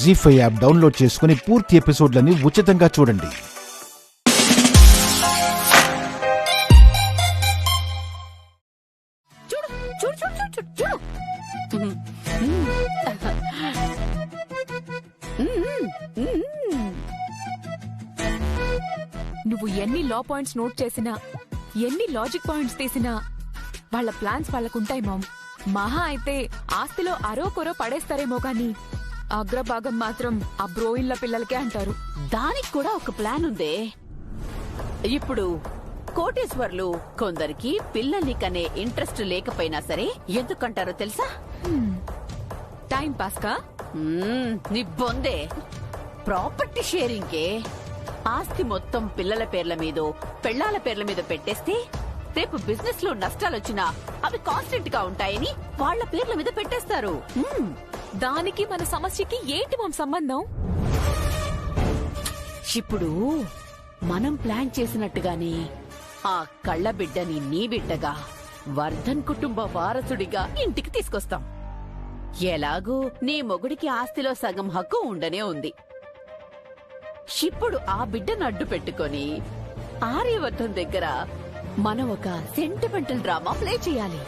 జీ5 app download చేసుకుని పూర్తి ఎపిసోడ్లని ఉచితంగా చూడండి. నువ్వు ఎన్ని లా పాయింట్స్ నోట్ చేసినా, ఎన్ని లాజిక్ పాయింట్స్ తీసినా వాళ్ళ ప్లాన్స్ వాళ్ళకుంటాయి మామ్. మహా అయితే ఆస్తిలో అరోకొరో పడేస్తారేమో కానీ అగ్రభాగం మాత్రం ఆ బ్రోయిన్ల పిల్లలకే అంటారు. దానికి కూడా ఒక ప్లాన్ ఉందే. ఇప్పుడు కోటేశ్వర్లు కొందరికి పిల్లల్ని కనే ఇంట్రెస్ట్ లేకపోయినా సరే ఎందుకంటారో తెలుసా? టైం పాస్ కా? నీ బొందే. ప్రాపర్టీ షేరింగ్కే. ఆస్తి మొత్తం పిల్లల పేర్ల మీదో పెళ్లాల పేర్ల మీద పెట్టేస్తే రేపు బిజినెస్ లో నష్టాలొచ్చినా అవి కాన్స్టెంట్ గా ఉంటాయని వాళ్ల పేర్ల మీద పెట్టేస్తారు. దానికి మన సమస్యకి ఏంటి మామ్ సంబంధం? ఇప్పుడు మనం ప్లాన్ చేసినట్టుగానే ఆ కళ్ళ బిడ్డని నీ బిడ్డగా, వర్ధన్ కుటుంబ వారసుడిగా ఇంటికి తీసుకొస్తాం. ఎలాగూ నీ మొగుడికి ఆస్తిలో సగం హక్కు ఉండనే ఉంది. ఇప్పుడు ఆ బిడ్డను అడ్డు పెట్టుకొని ఆర్యవర్ధన్ దగ్గర మనం ఒక సెంటిమెంటల్ డ్రామా ప్లే చేయాలి.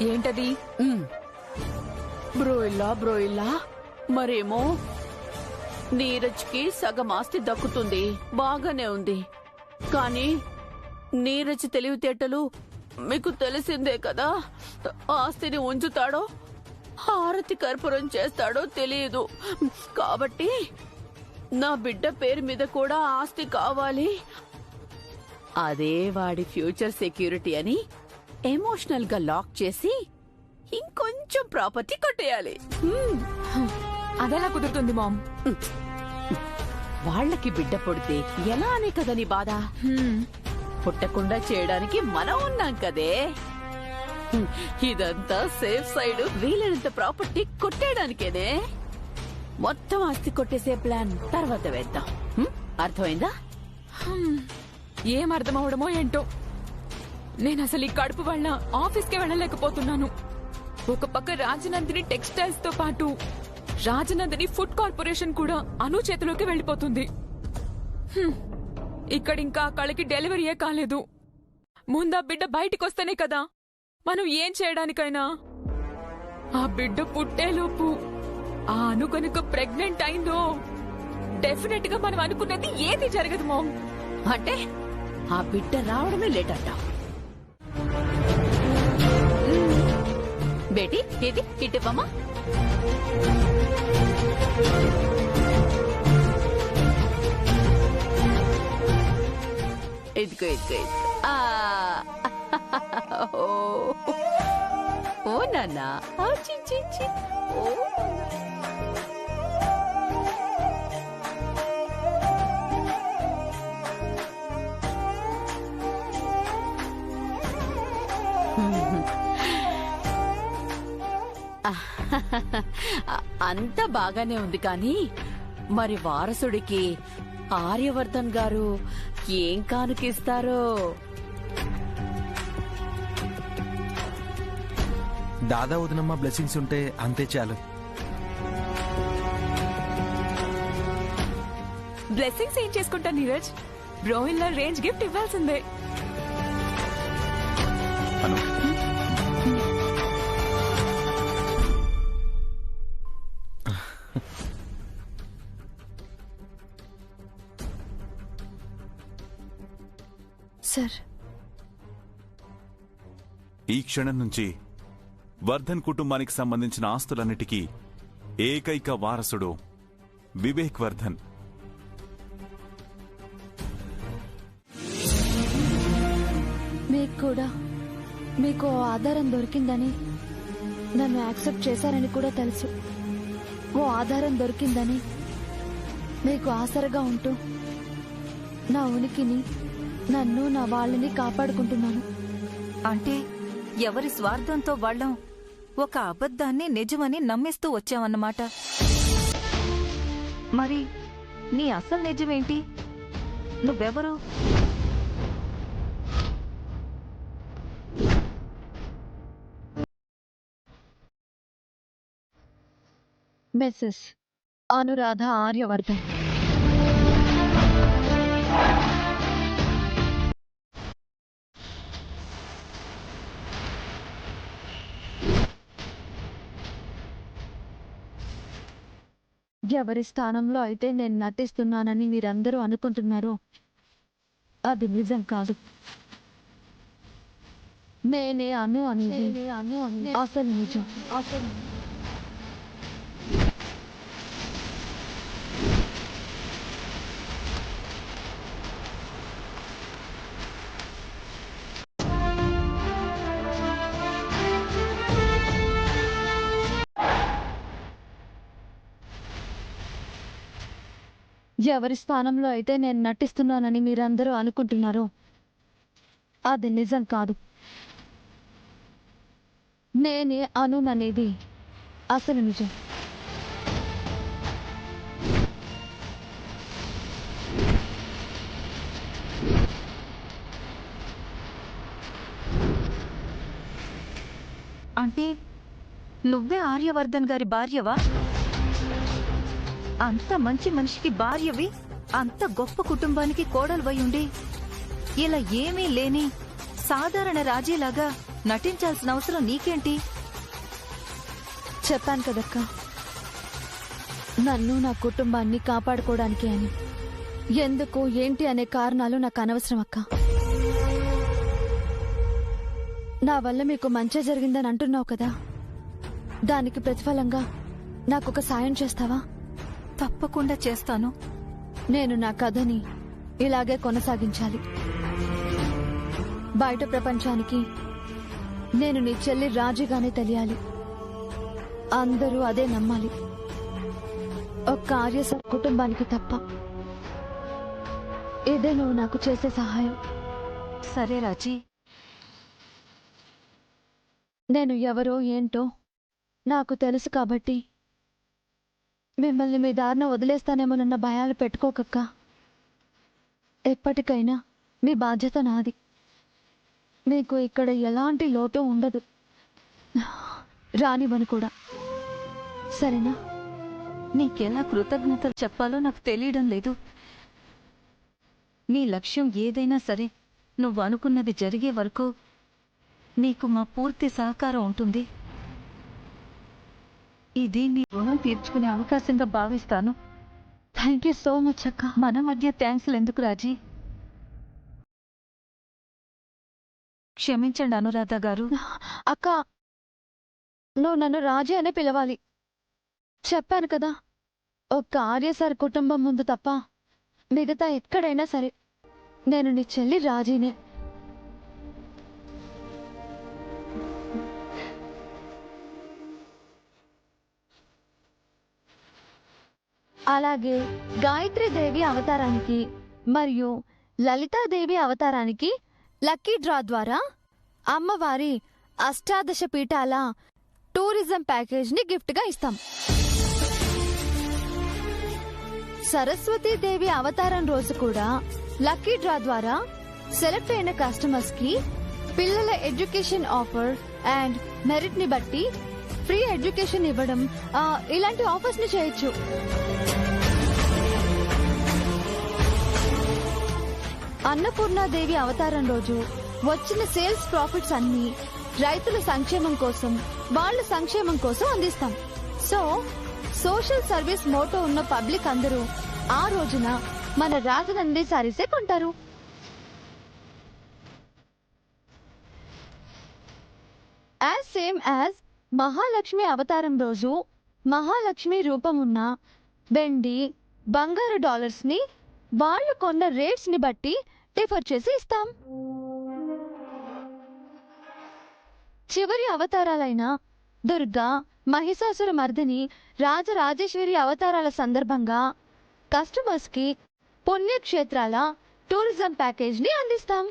ఏంటది? బ్రోయిల్లా మరేమో నీరజ్ కి సగం ఆస్తి దక్కుతుంది, బాగానే ఉంది. కానీ నీరజ్ తెలివితేటలు మీకు తెలిసిందే కదా. ఆస్తిని ఉంచుతాడో హారతి కర్పూరం చేస్తాడో తెలియదు. కాబట్టి నా బిడ్డ పేరు మీద కూడా ఆస్తి కావాలి. అదే వాడి ఫ్యూచర్ సెక్యూరిటీ అని ఎమోషనల్ గా లాక్ చేసి ఇంకొంచెం ప్రాపర్టీ కొట్టేయాలి. అదెలా కుదురుతుంది మామ్? వాళ్ళకి బిడ్డ పుడితే ఎలా అనే కదా నీ బాధ. పుట్టకుండా చేయడానికి మనం ఉన్నాం కదే. ఇదంతా సేఫ్ సైడ్ వీలైనంత ప్రాపర్టీ కొట్టేయడానికేనే. మొత్తం ఆస్తి కొట్టేసే ప్లాన్ తర్వాత వేద్దాం. అర్థమైందా? ఏం అర్థం అవడమో ఏంటో. నేను అసలు ఈ కడుపు వల్ల ఆఫీస్కి వెళ్ళలేకపోతున్నాను. ఒక పక్క రాజనందిని టెక్స్టైల్స్ తో పాటు రాజనందిని ఫుడ్ కార్పొరేషన్ కూడా అను చేతిలోకి వెళ్లిపోతుంది. ఇక్కడ ఇంకా కళకి డెలివరీయే కాలేదు. ముందా బిడ్డ బయటికొస్తేనే కదా మనం ఏం చేయడానికైనా. ఆ బిడ్డ పుట్టేలోపు ఆ అను కనుక ప్రెగ్నెంట్ అయిందో డెఫినెట్ గా మనం అనుకున్నది ఏది జరగదు మామ్. అంటే ఆ బిడ్డ రావడమే లేట్ అంటావు. బేటీ ఇది ఇటువమ్మా. ఇదిగో ఓ నాన్నా. ఓ అంతా బాగానే ఉంది కానీ మరి వారసుడికి ఆర్యవర్ధన్ గారు ఏం కానుకిస్తారో. దాదా వదినమ్మ బ్లెస్సింగ్స్ ఉంటే అంతే చాలు. బ్లెస్సింగ్స్ ఏం చేసుకుంటా నీరజ్? బ్రోయిన్ల రేంజ్ గిఫ్ట్ ఇవ్వాల్సిందే. సార్, ఈ క్షణం నుంచి వర్ధన్ కుటుంబానికి సంబంధించిన ఆస్తులన్నిటికీ ఏకైక వారసుడు వివేక్ వర్ధన్. మీకు ఆధారం దొరికిందని, నన్ను యాక్సెప్ట్ చేశారని కూడా తెలుసు. ఓ ఆధారం దొరికిందని మీకు ఆసరగా ఉంటూ నా ఉనికిని, నన్ను, నా వాళ్ళని కాపాడుకుంటున్నాను. అంటే ఎవరి స్వార్థంతో వాళ్ళం ఒక అబద్ధాన్ని నిజమని నమ్మిస్తూ వచ్చామన్నమాట. మరి నీ అసలు నిజమేంటి? నువ్వెవరు? మిస్సెస్ అనురాధ ఆర్యవర్ధన్. ఎవరి స్థానంలో అయితే నేను నటిస్తున్నానని మీరందరూ అనుకుంటున్నారో అది నిజం కాదు. నేనే అని అసలు నిజం. ఎవరి స్థానంలో అయితే నేను నటిస్తున్నానని మీరందరూ అనుకుంటున్నారో అది నిజం కాదు. నేనే అనుననేది అసలు నిజం. అంటే నువ్వే ఆర్యవర్ధన్ గారి భార్యవా? అంత మంచి మనిషికి భార్యవి, అంత గొప్ప కుటుంబానికి కోడలువై ఉండి ఇలా ఏమీ లేని సాధారణ రాజీలాగా నటించాల్సిన అవసరం నీకేంటి? చెప్పాను కదక్క, నన్ను నా కుటుంబాన్ని కాపాడుకోవడానికి అని. ఎందుకు ఏంటి అనే కారణాలు నాకు అనవసరం అక్క. నా వల్ల మీకు మంచి జరిగిందని అంటున్నావు కదా, దానికి ప్రతిఫలంగా నాకొక సాయం చేస్తావా? తప్పకుండా చేస్తాను. నేను నా కథని ఇలాగే కొనసాగించాలి. బయట ప్రపంచానికి నేను నీ చెల్లి రాజీగానే తెలియాలి. అందరూ అదే నమ్మాలి. ఒక్క ఆర్యస కుటుంబానికి తప్ప. ఇదే నువ్వు నాకు చేసే సహాయం. సరే రాజీ. నేను ఎవరో ఏంటో నాకు తెలుసు కాబట్టి మిమ్మల్ని మీ దారిన వదిలేస్తానేమోనన్న భయాలు పెట్టుకోకక్క. ఎప్పటికైనా మీ బాధ్యత నాది. మీకు ఇక్కడ ఎలాంటి లోటు ఉండదు, రానివ్వను కూడా. సరేనా? నీకెలా కృతజ్ఞతలు చెప్పాలో నాకు తెలియడం లేదు. నీ లక్ష్యం ఏదైనా సరే నువ్వు అనుకున్నది జరిగే వరకు నీకు మా పూర్తి సహకారం ఉంటుంది. ఇది నీ రుణం తీర్చుకునే అవకాశంగా భావిస్తాను. థ్యాంక్ యూ సో మచ్ అక్క. మన మధ్య థ్యాంక్స్లు ఎందుకు రాజీ? క్షమించండి అనురాధ గారు. అక్క, నువ్వు నన్ను రాజీ అనే పిలవాలి. చెప్పాను కదా, ఒక్క ఆర్యసార్ కుటుంబం ముందు తప్ప మిగతా ఎక్కడైనా సరే నేను నీ చెల్లి రాజీనే. అలాగే గాయత్రీదేవి అవతారానికి మరియు లలితాదేవి అవతారానికి లక్కీ డ్రా ద్వారా అమ్మవారి అష్టాదశ పీఠాల టూరిజం ప్యాకేజ్ని గిఫ్ట్గా ఇస్తాం. సరస్వతీదేవి అవతారం రోజు కూడా లక్కీ డ్రా ద్వారా సెలెక్ట్ అయిన కస్టమర్స్ కి పిల్లల ఎడ్యుకేషన్ ఆఫర్ అండ్ మెరిట్ ని బట్టి ఫ్రీ ఎడ్యుకేషన్ ఇవ్వడం, ఇలాంటి ఆఫర్స్ ని చేయొచ్చు. అన్నపూర్ణాదేవి అవతారం రోజు వచ్చిన సేల్స్ ప్రాఫిట్స్ అన్ని రైతుల సంక్షేమం కోసం, వాళ్ళ సంక్షేమం కోసం అందిస్తాం. సో సోషల్ సర్వీస్ మోటో ఉన్న పబ్లిక్ అందరూ ఆ రోజున మన రాజనంది సారీసే కొంటారు. యాజ్ సేమ్ యాజ్ మహాలక్ష్మి అవతారం రోజు మహాలక్ష్మి రూపం ఉన్న వెండి, బంగారు డాలర్స్ ని వాళ్ళు కొన్న రేట్స్ ని బట్టి డిఫర్ చేసి ఇస్తాం. చివరి అవతారాలైన దుర్గా, మహిషాసుర మర్దిని, రాజరాజేశ్వరి అవతారాల సందర్భంగా కస్టమర్స్ కి పుణ్యక్షేత్రాల టూరిజం ప్యాకేజ్ ని అందిస్తాం.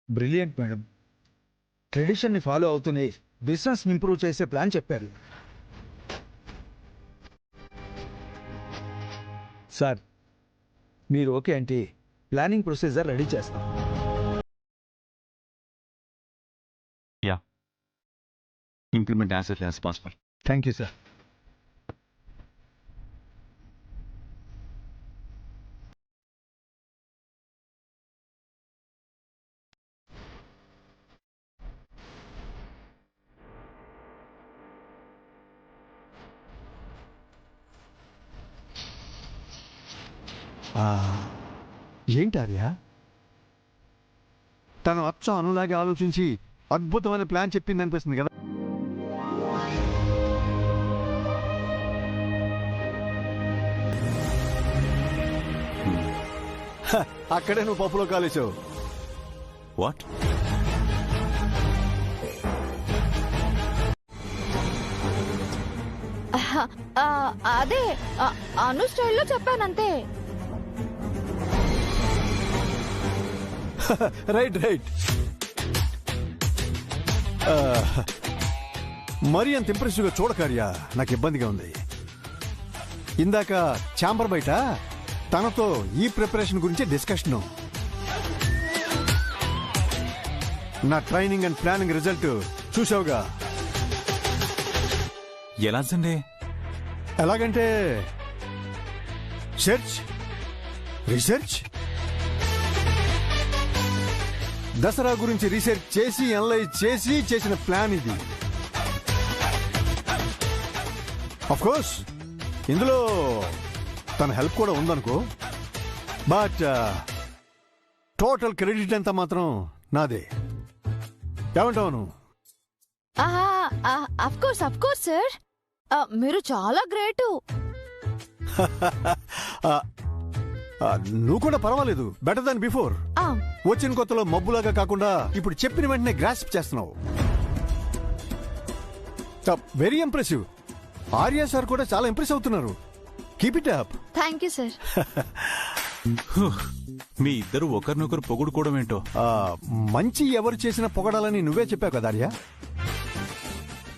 Brilliant madam. ట్రెడిషన్ని ఫాలో అవుతూనే బిజినెస్ ఇంప్రూవ్ చేసే ప్లాన్ చెప్పారు. సార్ మీరు ఓకే అంటే ప్లానింగ్ ప్రొసీజర్ రెడీ చేస్తాం. Implement as early as possible. Thank you sir. ఏంటి ఆర్య, తను అచ్చం అనులాగే ఆలోచించి అద్భుతమైన ప్లాన్ చెప్పింది అనిపిస్తుంది కదా. అక్కడే నువ్వు పప్పులో కాలేసావు. వాట్? అదే అను స్టైల్లో చెప్పానంతే. Right right. మరీ అంత ఇంప్రెసివ్గా చూడకార్యా, నాకు ఇబ్బందిగా ఉంది. ఇందాక ఛాంబర్ బయట తనతో ఈ ప్రిపరేషన్ గురించి డిస్కషన్. నా ట్రైనింగ్ అండ్ ప్లానింగ్ రిజల్ట్ చూసావుగా. ఎలా సండే? ఎలాగంటే సెర్చ్, రీసెర్చ్, దసరా గురించి రీసెర్చ్ చేసి అనలైజ్ చేసి చేసిన ప్లాన్ ఇది. ఆఫ్ కోర్స్ ఇందులో తన హెల్ప్ కూడా ఉందనుకో, బట్ టోటల్ క్రెడిట్ అంతా మాత్రం నాదే. ఏమంటావు? అఫ్ కోర్స్ సార్, మీరు చాలా గ్రేటు. నువ్వు కూడా పర్వాలేదు, బెటర్ దాన్ బిఫోర్. వచ్చిన కొత్తలో మబ్బులాగా కాకుండా ఇప్పుడు చెప్పిన వెంటనే గ్రాస్ప్ చేస్తున్నావు. Very impressive. ఆర్య సార్ కూడా చాలా ఇంప్రెస్ అవుతున్నారు. Keep it up. Thank you sir. మీ ఇద్దరు ఒకరినొకరు పొగుడుకోవడం ఏంటో. మంచి ఎవరు చేసిన పొగడాలని నువ్వే చెప్పావు కదా ఆర్య,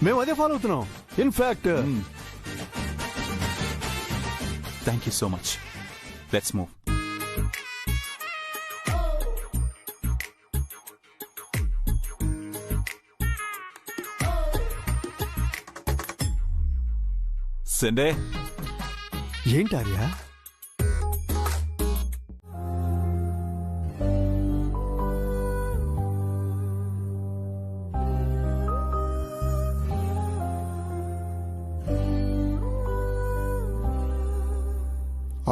మేము అదే ఫాలో అవుతున్నాం. In fact thank you so much. Let's move. Sunday. ఏంటి ఆర్య?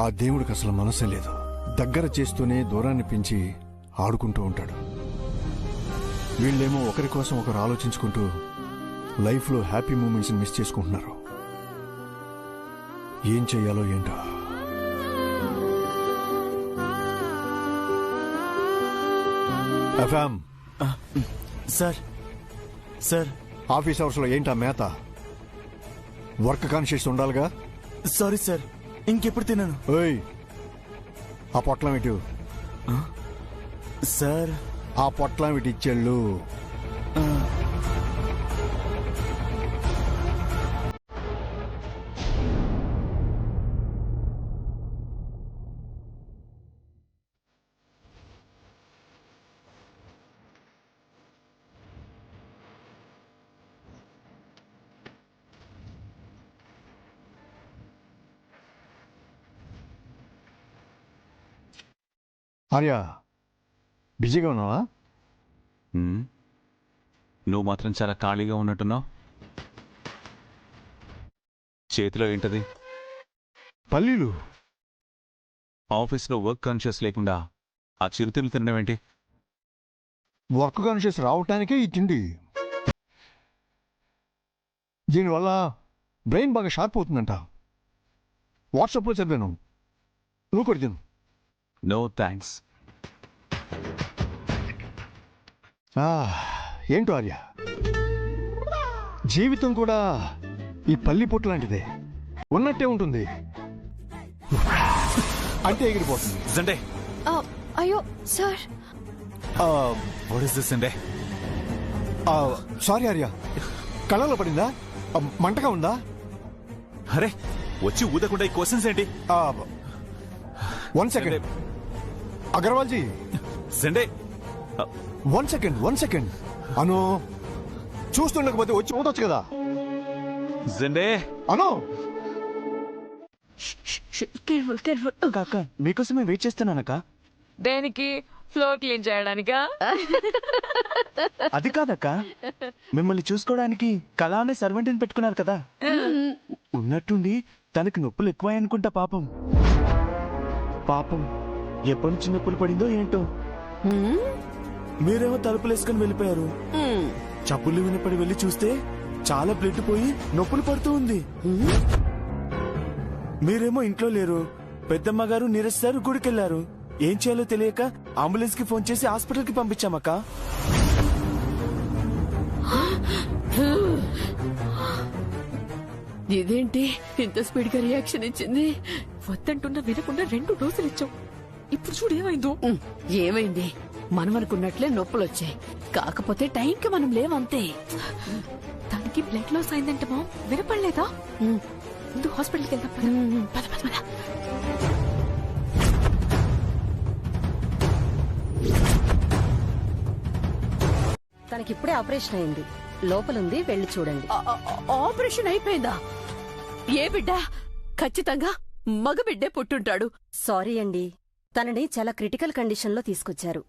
ఆ దేవుడికి అసలు మనసే లేదు. దగ్గర చేస్తూనే దూరాన్ని పెంచి ఆడుకుంటూ ఉంటాడు. వీళ్ళేమో ఒకరి కోసం ఒకరు ఆలోచించుకుంటూ లైఫ్లో హ్యాపీ మూమెంట్స్ మిస్ చేసుకుంటున్నారు. ఏం చెయ్యాలో ఏంటో. FM sir sir office hours లో ఏంటా మేత? వర్క్ కాన్షియస్ ఉండాలిగా. సారీ సార్, ఇంకెప్పుడు తిన్నాను. ఓయ్, ఆ పొట్లం ఇటు. సార్ ఆ పొట్లం ఇటు ఇచ్చెళ్ళు. ఆర్య, బిజీగా ఉన్నావా? నువ్వు మాత్రం చాలా ఖాళీగా ఉన్నట్టున్నావు. చేతిలో ఏంటది? పల్లీలు. ఆఫీస్లో వర్క్ కాన్షియస్ లేకుండా ఆ చిరుతిళ్ళు తినడం ఏంటి? వర్క్ కాన్షియస్ రావటానికే ఈ తిండి. దీనివల్ల బ్రెయిన్ బాగా షార్ప్ అవుతుందంట. వాట్సాప్లో చదివాను, నువ్వు కూడా తిను. No thanks. ఏంటో ఆర్య, జీవితం కూడా ఈ పల్లి పొట్టు లాంటిదే. ఉన్నట్టే ఉంటుంది, అంటే ఎగిరిపోతుంది. సండే. అయ్యో sir. What is this Sunday? Sorry Arya, కళ్ళలో పడిందా? మంటగా ఉందా? అరే వచ్చి ఊదకుండా ఈ క్వశ్చన్స్ ఏంటి? 1 second Agarwal ji, Sunday 1 second Anu చూస్తుండకపోతే వచ్చి ఊదొచ్చు కదా. సండే అను కాక మీకోసమే వెయిట్ చేస్తున్నానక్క. దేనికి? ఫ్లోర్ క్లీన్ చేయడానికా? అది కాదక్క, మిమ్మల్ని చూసుకోవడానికి కళ అనే సర్వెంట్ని పెట్టుకున్నారు కదా. ఉన్నట్టుండి తనకి నొప్పులు ఎక్కువ అనుకుంటా. పాపం పాపం ఎప్పటి నుంచి నొప్పులు పడిందో ఏంటో. మీరేమో తలుపులు వేసుకుని వెళ్ళిపోయారు. చప్పుళ్ళు వినపడి వెళ్ళి చూస్తే చాలా బ్లడ్ పోయి నొప్పులు పడుతూ ఉంది. మీరేమో ఇంట్లో లేరు. పెద్దమ్మ గారు నీరజ్ సార్ గుడికెళ్లారు. ఏం చేయాలో తెలియక అంబులెన్స్ కి ఫోన్ చేసి హాస్పిటల్ కి పంపించామక్క. ఇదేంటి ఇంత స్పీడ్ గా రియాక్షన్ ఇచ్చింది? వద్దంటున్నా వినకుండా 2 డోసులు ఇచ్చాం. ఇప్పుడు చూడు ఏమైందో. ఏమైంది? మనం అనుకున్నట్లే నొప్పులు వచ్చాయి. కాకపోతే టైంకి మనం లేవంతే. దానికి బ్లడ్ లాస్ అయిందంట మా. వినపడలేదా? ముందు హాస్పిటల్కి వెళ్దాం పద. పద పద పద. తనకిప్పుడే ఆపరేషన్ అయింది. లోపలుంది, వెళ్ళి చూడండి. ఆపరేషన్ అయిపోయిందా? ఏ బిడ్డ? ఖచ్చితంగా మగ బిడ్డే పుట్టుంటాడు. సారీ అండి, తనని చాలా క్రిటికల్ కండిషన్లో తీసుకొచ్చారు.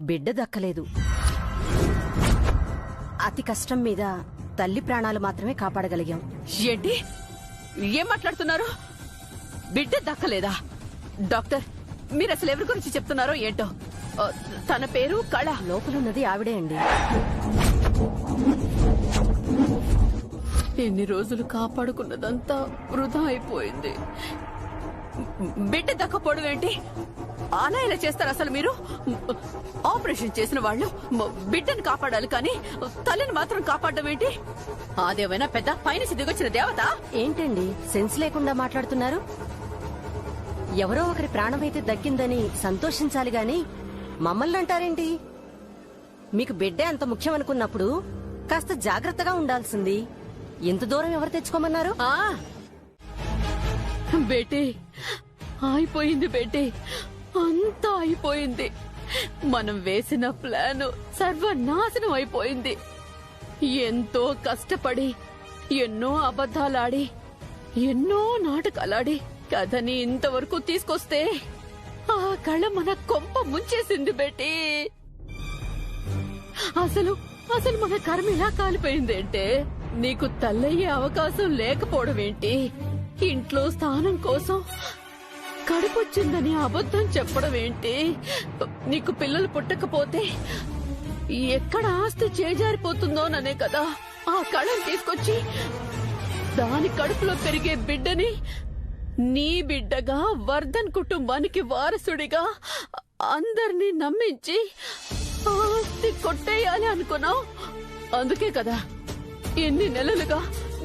బిడ్డ దక్కలేదు. అతి కష్టం మీద తల్లి ప్రాణాలు మాత్రమే కాపాడగలిగాం. ఏంటి? ఏం మాట్లాడుతున్నారు? బిడ్డ దక్కలేదా? డాక్టర్, మీరు అసలు ఎవరి గురించి చెప్తున్నారో ఏంటో. తన పేరు కళ. లోపలున్నది ఆవిడే అండి. ఎన్ని రోజులు కాపాడుకున్నదంతా వృధా అయిపోయింది. బిడ్డ దక్కపోవడం ఏంటి? అలా ఇలా చేస్తారు అసలు మీరు? ఆపరేషన్ చేసిన వాళ్ళు బిడ్డను కాపాడాలి కానీ తల్లిని మాత్రం కాపాడడం ఏంటి? అదేమైనా పెద్ద పైనుంచి దిగొచ్చిన దేవత? ఏంటండి సెన్స్ లేకుండా మాట్లాడుతున్నారు? ఎవరో ఒకరి ప్రాణమైతే దక్కిందని సంతోషించాలి గాని మమ్మల్ని అంటారేంటి? మీకు బిడ్డే అంత ముఖ్యం అనుకున్నప్పుడు కాస్త జాగ్రత్తగా ఉండాల్సింది. ఎంత దూరం ఎవరు తెచ్చుకోమన్నారు? బేటీ అయిపోయింది. బేటీ అంతా అయిపోయింది. మనం వేసిన ప్లాన్ సర్వనాశనం అయిపోయింది. ఎంతో కష్టపడి ఎన్నో అబద్ధాలాడి ఎన్నో నాటకాలాడి కథని ఇంతవరకు తీసుకొస్తే ఆ కళ మన కొంప ముంచేసింది బేటీ. అసలు మన కర్మ ఇలా కాలిపోయిందేంటే? నీకు తల్లయ్యే అవకాశం లేకపోవడం ఏంటి? ఇంట్లో స్థానం కోసం కడుపొచ్చిందని అబద్ధం చెప్పడం ఏంటి? నీకు పిల్లలు పుట్టకపోతే ఎక్కడ ఆస్తి చేజారిపోతుందోననే కదా ఆ కళను తీసుకొచ్చి దాని కడుపులో పెరిగే బిడ్డని నీ బిడ్డగా వర్ధన్ కుటుంబానికి వారసుడిగా అందర్నీ నమ్మించి ఆస్తి కొట్టేయాలి అనుకున్నావు. అందుకే కదా ఎన్ని నెలలుగా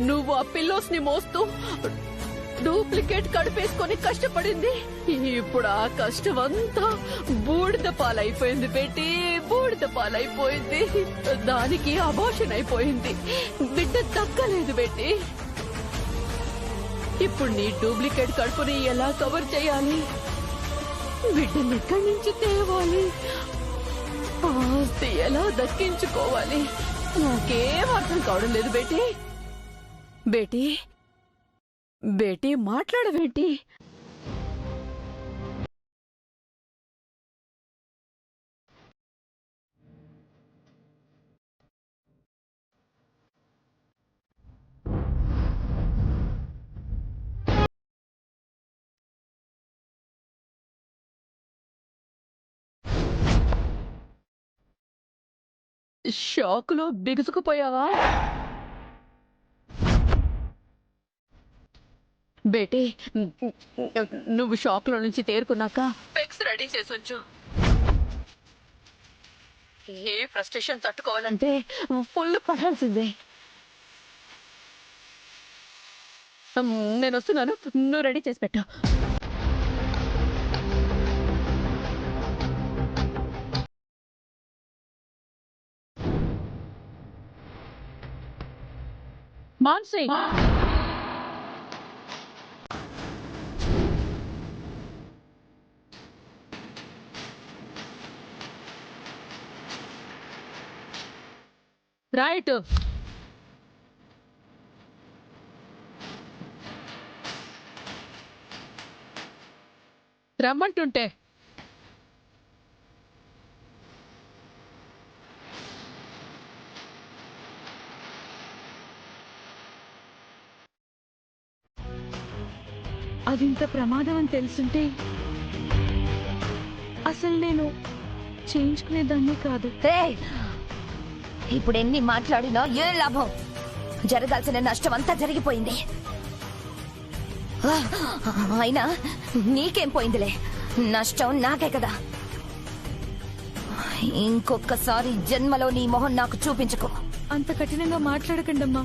నువ్వు ఆ పిల్లోస్ ని మోస్తూ డూప్లికేట్ కడుపేసుకొని కష్టపడింది. ఇప్పుడు ఆ కష్టమంతా బూడిద పాలైపోయింది బేటీ, బూడిద పాలైపోయింది. దానికి అబార్షన్ అయిపోయింది. బిడ్డ దక్కలేదు బేటీ. ఇప్పుడు నీ డూప్లికేట్ కడుపుని ఎలా కవర్ చేయాలి? బిడ్డని ఎక్కడి నుంచి తేవాలి? ఆస్తి ఎలా దక్కించుకోవాలి? నాకేం అర్థం కావడం లేదు బేటీ. బేటీ బేటీ మాట్లాడవేంటి? షాకులో బిగుసుకుపోయావా బేటీ? నువ్వు షాక్ లో నుంచి తేరుకున్నాక పెక్స్ రెడీ చేసి ఉంచు. ఏ ఫ్రస్ట్రేషన్ తట్టుకోవాలంటే ఫుల్ పడాల్సిందే. నేను వస్తున్నాను, నువ్వు రెడీ చేసి పెట్టు. మాన్సీ రైట్. రమ్మంటుంటే అదింత ప్రమాదం అని తెలుసుంటే అసలు నేను చేయించుకునేదాన్ని కాదు. ఇప్పుడు ఎన్ని మాట్లాడినా ఏ లాభం? జరగాల్సిన నష్టం అంతా జరిగిపోయింది. అయినా నీకేం పోయిందిలే, నష్టం నాకే కదా. ఇంకొకసారి జన్మలో నీ మొహం నాకు చూపించుకో. అంత కఠినంగా మాట్లాడకండమ్మా.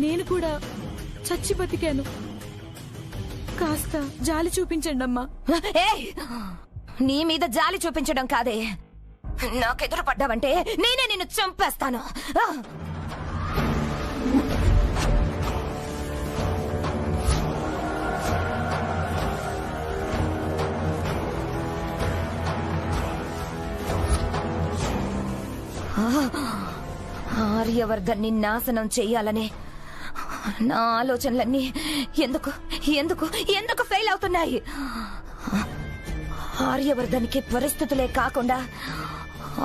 నేను కూడా చచ్చి బతికాను. కాస్త జాలి చూపించండమ్మా. నీ మీద జాలి చూపించడం కాదే, నాకెదురు పడ్డావంటే నేనే నిన్ను చంపేస్తాను. ఆర్యవర్ధన్ని నాశనం చెయ్యాలనే నా ఆలోచనలన్నీ ఎందుకు ఎందుకు ఎందుకు ఫెయిల్ అవుతున్నాయి? ఆర్యవర్ధన్కి పరిస్థితులే కాకుండా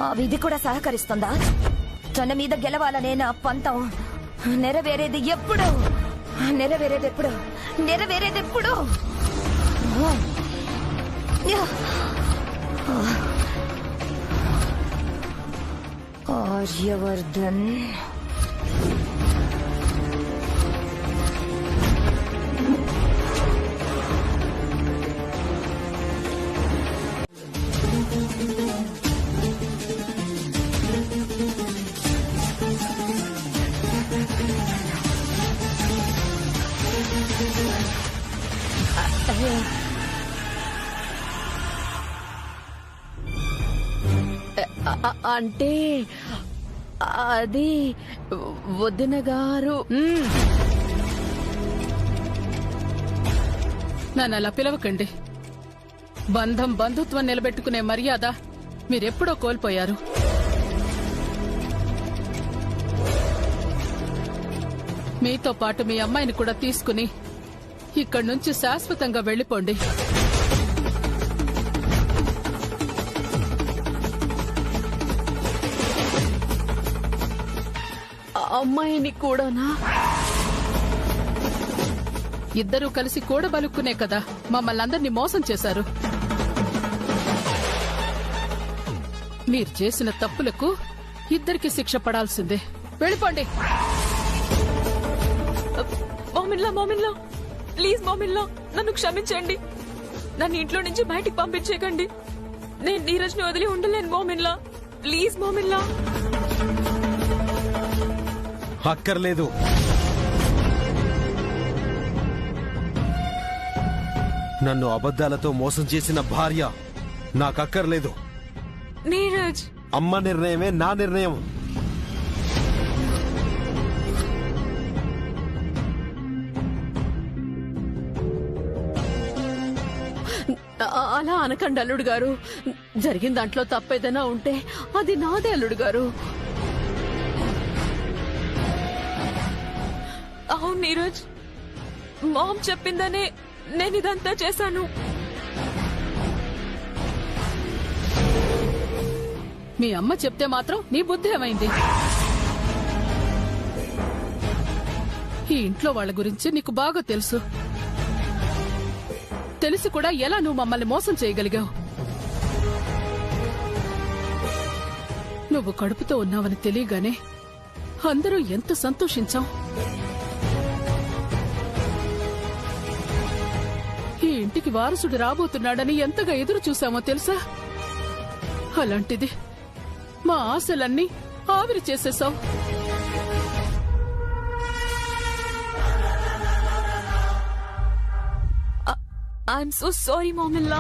ఆ విధి కూడా సహకరిస్తుందా? తన మీద గెలవాలనే నా పంతం నెరవేరేది ఎప్పుడు? నెరవేరేదెప్పుడు? నెరవేరేదెప్పుడు? ఆర్యవర్ధన్ అంటే అది వదిన గారు. నన్ను అలా పిలవకండి. బంధం బంధుత్వం నిలబెట్టుకునే మర్యాద మీరెప్పుడో కోల్పోయారు. మీతో పాటు మీ అమ్మాయిని కూడా తీసుకుని ఇక్కడి నుంచి శాశ్వతంగా వెళ్లిపోండి. అమ్మాయిని కూడానా? ఇద్దరూ కలిసి కూడబలుక్కునే కదా మమ్మల్ని అందరినీ మోసం చేశారు. మీరు చేసిన తప్పులకు ఇద్దరికి శిక్ష పడాల్సిందే. వెళ్ళిపోండి. మోమిన్లా ప్లీజ్ మోమిన్లా, నన్ను క్షమించండి. నన్ను ఇంట్లో నుంచి బయటికి పంపించేయకండి. నేను నీరజ్ ని వదిలి ఉండలేను మోమిన్లా. ప్లీజ్ మోమిన్లా. అక్కర్లేదు. నన్ను అబద్ధాలతో మోసం చేసిన భార్య నాకక్కర్లేదు. నీరజ్, అమ్మ నిర్ణయమే నా నిర్ణయం. అలా అనకండి అల్లుడు గారు. జరిగిన దాంట్లో తప్పేదైనా ఉంటే అది నాదే అల్లుడు గారు. అవును నీరజ్, మామ్ చెప్పిందనే నేను ఇదంతా చేశాను. మీ అమ్మ చెప్తే మాత్రం నీ బుద్ధి ఏమైంది? ఈ ఇంట్లో వాళ్ళ గురించి నీకు బాగా తెలుసు. తెలిసి కూడా ఎలా నువ్వు మమ్మల్ని మోసం చేయగలిగావు? నువ్వు కడుపుతో ఉన్నావని తెలియగానే అందరూ ఎంత సంతోషించాం. ఈ ఇంటికి వారసుడు రాబోతున్నాడని ఎంతగా ఎదురు చూశామో తెలుసా? అలాంటిది మా ఆశలన్నీ ఆవిరి చేసేశావు. ఐఎమ్ సో సారీ మోమిల్లా.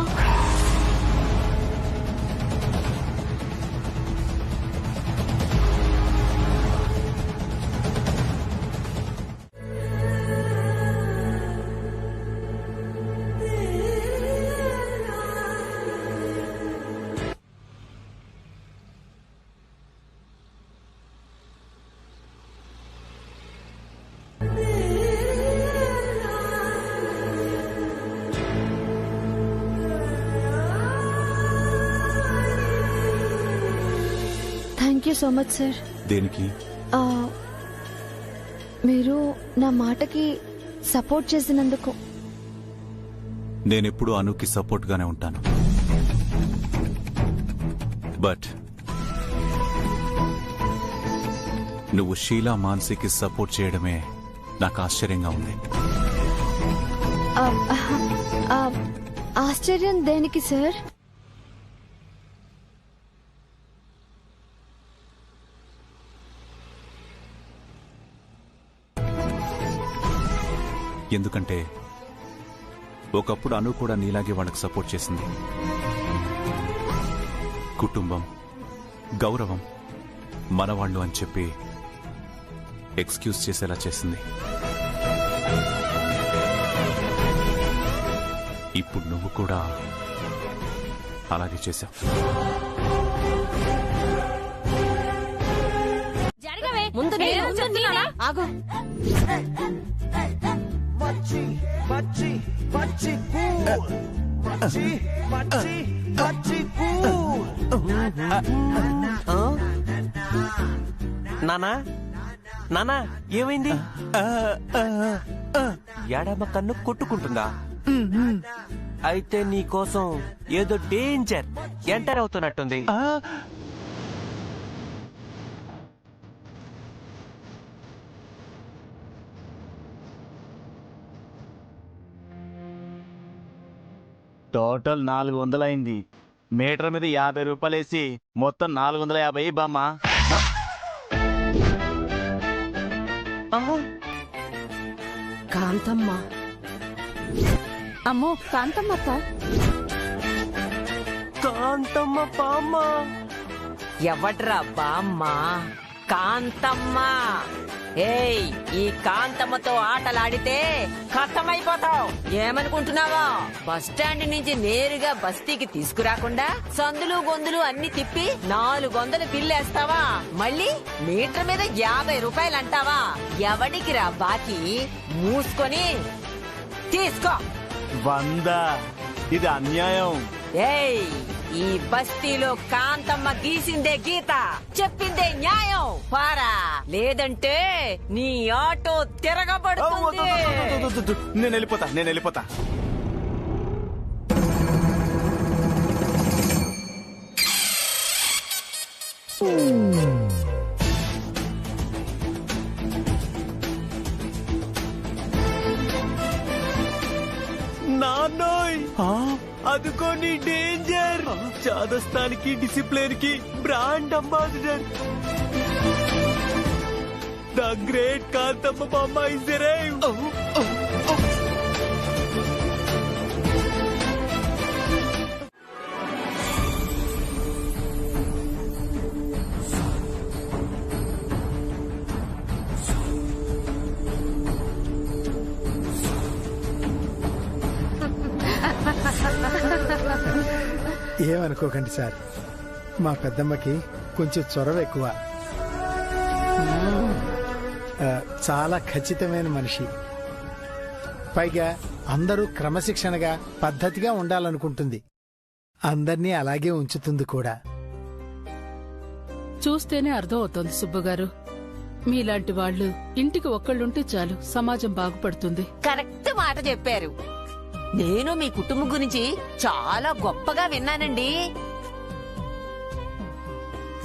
You so much sir. దేనికి? మీరు నా మాటకి సపోర్ట్ చేసినందుకు. నేనెప్పుడు అనుకి సపోర్ట్ గానే ఉంటాను. బట్ నువ్వు షీలా మాన్సీకి సపోర్ట్ చేయడమే నాకు ఆశ్చర్యంగా ఉంది. ఆశ్చర్యం దేనికి సార్? ఎందుకంటే ఒకప్పుడు అను కూడా నీలాగే వాళ్ళకి సపోర్ట్ చేసింది. కుటుంబం, గౌరవం, మనవాళ్ళు అని చెప్పి ఎక్స్క్యూజ్ చేసేలా చేసింది. ఇప్పుడు నువ్వు కూడా అలాగే చేశావు. ముందు ఆగు. నానా నానా ఏమైంది? ఎడమ కన్ను కొట్టుకుంటుందా? అయితే నీ కోసం ఏదో డేంజర్ ఎంటర్ అవుతున్నట్టుంది. టోటల్ 400 అయింది. మీటర్ మీద 50 రూపాయలు వేసి మొత్తం 450 బామ్మా. కాంతమ్మ. అమ్మో కాంతమ్మ అక్క. కాంతమ్మ బామ్మ. ఎవడ్రా బామ్మ? కాంతమ్మ. ఏయ్, ఈ కాంతమ్మతో ఆటలాడితే కష్టమైపోతావు. ఏమనుకుంటున్నావా? బస్ స్టాండ్ నుంచి నేరుగా బస్తీకి తీసుకురాకుండా సందులు గొంతులు అన్ని తిప్పి 400 బిల్లేస్తావా? మళ్ళీ మీటర్ మీద 50 రూపాయలు అంటావా? ఎవడికి రా బాకీ? మూసుకొని తీసుకో. 100. ఇది అన్యాయం. ఏయ్, ఈ బస్తీలో కాంతమ్మ గీసిందే గీత, చెప్పిందే న్యాయం. పారా, లేదంటే నీ ఆటో తిరగబడుతుంది. నేను వెళ్ళిపోతా. నాన్నోయ్, అదుకో నీ డేంజర్. చాదస్తానికి, డిసిప్లిన్ కి brand ambassador the great Kanthamma బామ్మ ఇస్ అరైవ్డ్. ఏమనుకోకండి సార్, మా పెద్దమ్మకి కొంచెం చొరవ ఎక్కువ. చాలా ఖచ్చితమైన మనిషి. పైగా అందరూ క్రమశిక్షణగా పద్ధతిగా ఉండాలనుకుంటుంది. అందర్నీ అలాగే ఉంచుతుంది కూడా. చూస్తేనే అర్థం అవుతోంది సుబ్బగారు. మీలాంటి వాళ్ళు ఇంటికి ఒక్కళ్ళుంటే చాలు, సమాజం బాగుపడుతుంది. కరెక్ట్ మాట చెప్పారు. నేను మీ కుటుంబం గురించి చాలా గొప్పగా విన్నానండి.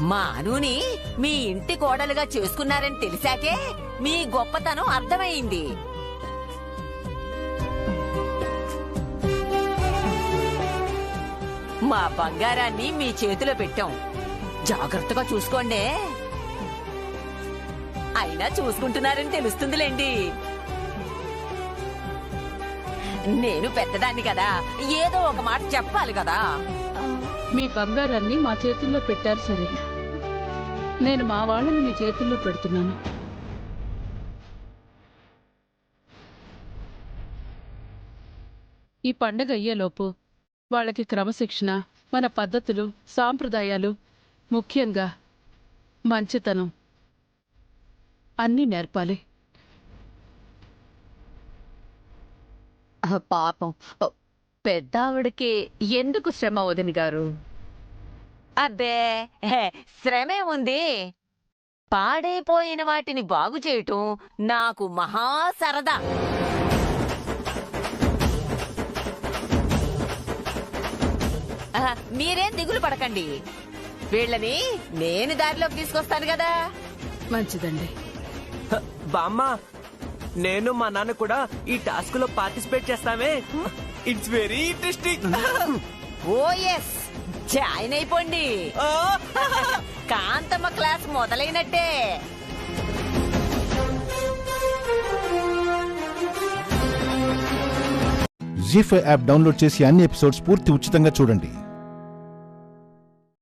మా అనుని మీ ఇంటి కోడలుగా చేసుకున్నారని తెలిసాకే మీ గొప్పతనం అర్థమైంది. మా బంగారాన్ని మీ చేతిలో పెట్టాం, జాగ్రత్తగా చూసుకోండి. అయినా చూసుకుంటున్నారని తెలుస్తుందిలేండి. నేను పెద్దదాన్ని కదా, ఏదో ఒక మాట చెప్పాలి కదా. మీ బంగారాన్ని మా చేతుల్లో పెట్టారు సరే, నేను మా వాళ్ళని మీ చేతుల్లో పెడుతున్నాను. ఈ పండగ అయ్యేలోపు వాళ్ళకి క్రమశిక్షణ, మన పద్ధతులు, సాంప్రదాయాలు, ముఖ్యంగా మంచితనం అన్నీ నేర్పాలి. పాపం పెద్దావిడకి ఎందుకు శ్రమ వదిన గారు? అబ్బే శ్రమే ఉంది. పాడైపోయిన వాటిని బాగు చేయటం నాకు మహా సరదా. మీరేం దిగులు పడకండి, వీళ్ళని నేను దారిలోకి తీసుకొస్తాను కదా. మంచిదండి. బామ్మ, నేను మా నాన్న కూడా ఈ టాస్క్ లో పార్టిసిపేట్ చేస్తామే. It's very interesting. Oh yes, join అయిపోండి. కాంతమ్మ క్లాస్ మొదలైనట్టే. జీ5 యాప్ డౌన్లోడ్ చేసి అన్ని ఎపిసోడ్స్ పూర్తి ఉచితంగా చూడండి.